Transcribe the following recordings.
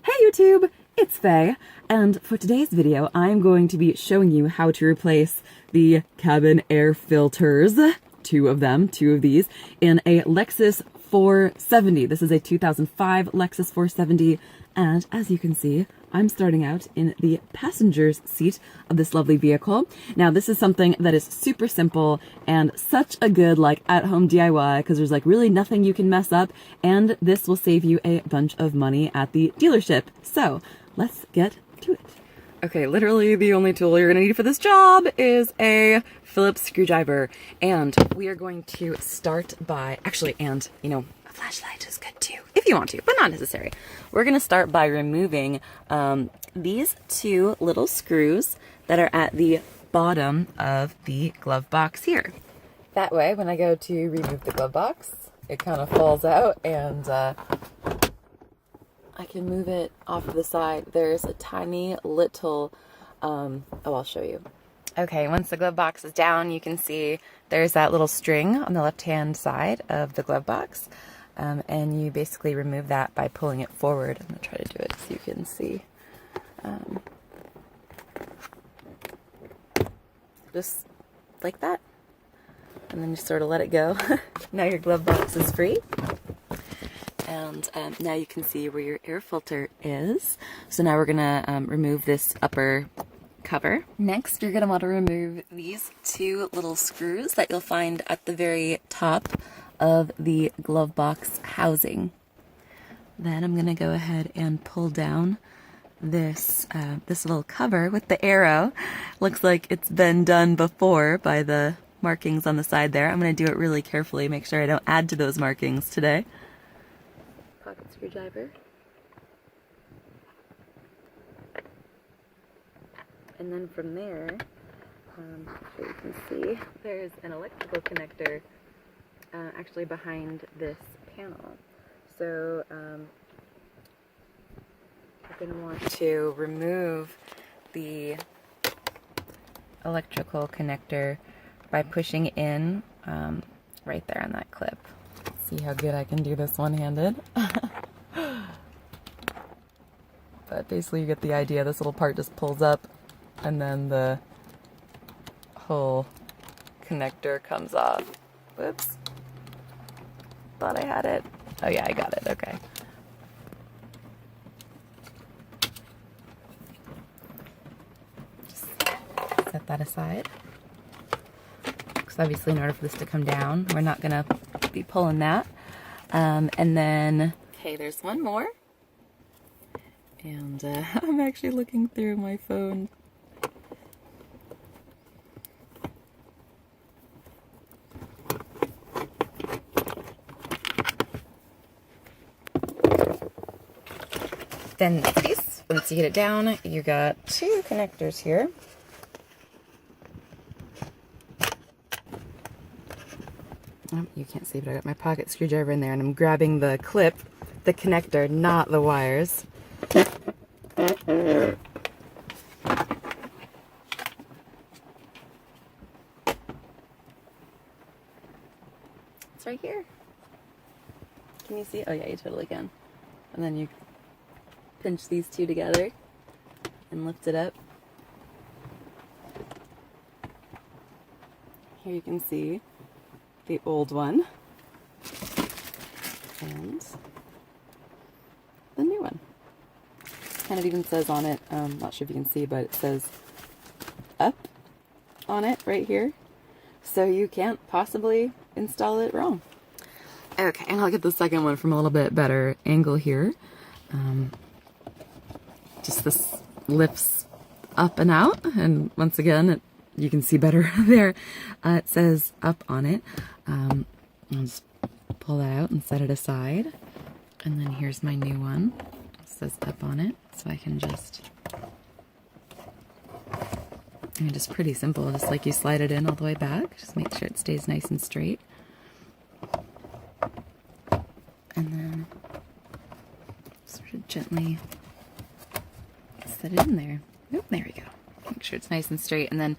Hey YouTube, it's Faye, and for today's video I'm going to be showing you how to replace the cabin air filters, two of these, in a Lexus 470. This is a 2005 Lexus 470, and as you can see, I'm starting out in the passenger's seat of this lovely vehicle. Now, this is something that is super simple and such a good, at-home DIY, because there's, really nothing you can mess up, and this will save you a bunch of money at the dealership. So, let's get to it. Okay, literally the only tool you're gonna need for this job is a Phillips screwdriver, and we are going to start by, a flashlight is good too, if you want to, but not necessary. We're gonna start by removing these two little screws that are at the bottom of the glove box here. That way, when I go to remove the glove box, it kind of falls out and I can move it off to the side. There's a tiny little, I'll show you. Okay, once the glove box is down, you can see there's that little string on the left-hand side of the glove box. And you basically remove that by pulling it forward. I'm going to try to do it so you can see. Just like that. And then you sort of let it go. Now your glove box is free. And now you can see where your air filter is. So now we're going to remove this upper cover. Next, you're going to want to remove these two little screws that you'll find at the very top of the glove box housing. Then I'm going to go ahead and pull down this this little cover with the arrow. Looks like it's been done before by the markings on the side there. I'm going to do it really carefully, make sure I don't add to those markings today. Pocket screwdriver. And then from there, so you can see there's an electrical connector actually behind this panel. So you're going to want to remove the electrical connector by pushing in right there on that clip. See how good I can do this one-handed? But basically you get the idea. This little part just pulls up and then the whole connector comes off. Whoops. Thought I had it. Oh yeah, I got it. Okay. Just set that aside. Because obviously in order for this to come down, we're not going to be pulling that. And then, okay, there's one more. And I'm actually looking through my phone. Then these, once you get it down, you got two connectors here. Oh, you can't see, but I got my pocket screwdriver in there, and I'm grabbing the clip, the connector, not the wires. It's right here. Can you see? Oh yeah, you totally can. And then you pinch these two together and lift it up. Here you can see the old one and the new one. Kind of even says on it, not sure if you can see, but it says up on it right here. So you can't possibly install it wrong. Okay, and I'll get the second one from a little bit better angle here. Just this lifts up and out, and once again, you can see better there. It says up on it. I'll just pull that out and set it aside. And then here's my new one. It says up on it, so I can just... And it's pretty simple, just like you slide it in all the way back. Just make sure it stays nice and straight. And then sort of gently set it in there. Oop, there we go. Make sure it's nice and straight, and then,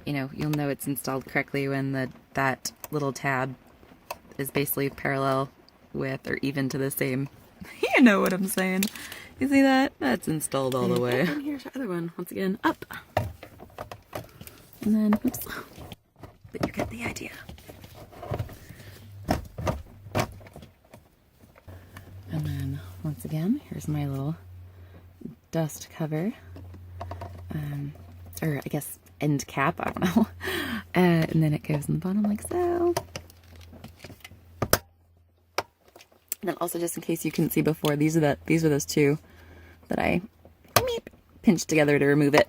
you'll know it's installed correctly when that little tab is basically parallel with or even to the same. You know what I'm saying. You see that? That's installed all the way. And here's our other one, once again, up. And then, oops. But you get the idea. And then, once again, here's my little dust cover. Or I guess end cap, I don't know. And then it goes in the bottom like so. And then also, just in case you couldn't see before, these are those two that I pinched together to remove it.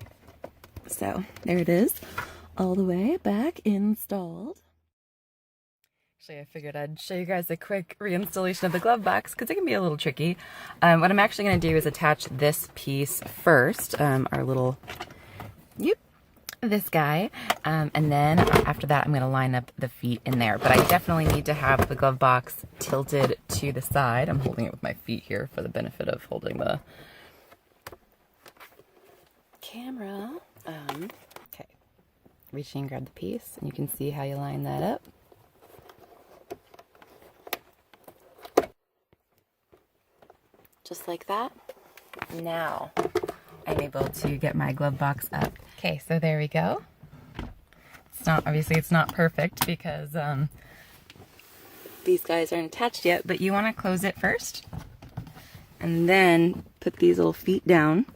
So there it is, all the way back installed. Actually, I figured I'd show you guys a quick reinstallation of the glove box because it can be a little tricky. What I'm actually going to do is attach this piece first, our little, this guy, and then after that I'm going to line up the feet in there. But I definitely need to have the glove box tilted to the side. I'm holding it with my feet here for the benefit of holding the camera. Okay, reach in and grab the piece, and you can see how you line that up. Just like that. Now I'm able to get my glove box up. Okay, so there we go. Obviously it's not perfect because these guys aren't attached yet, but you want to close it first and then put these little feet down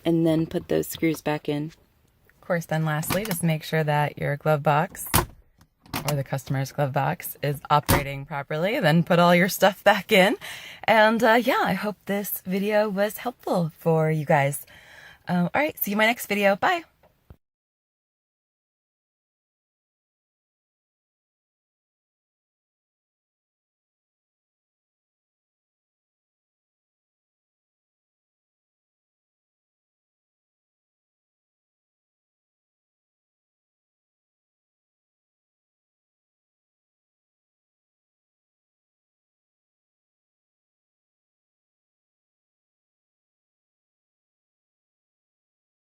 and then put those screws back in. Of course, then lastly, just make sure that your glove box or the customer's glove box is operating properly, then put all your stuff back in. And yeah, I hope this video was helpful for you guys. All right, see you in my next video. Bye.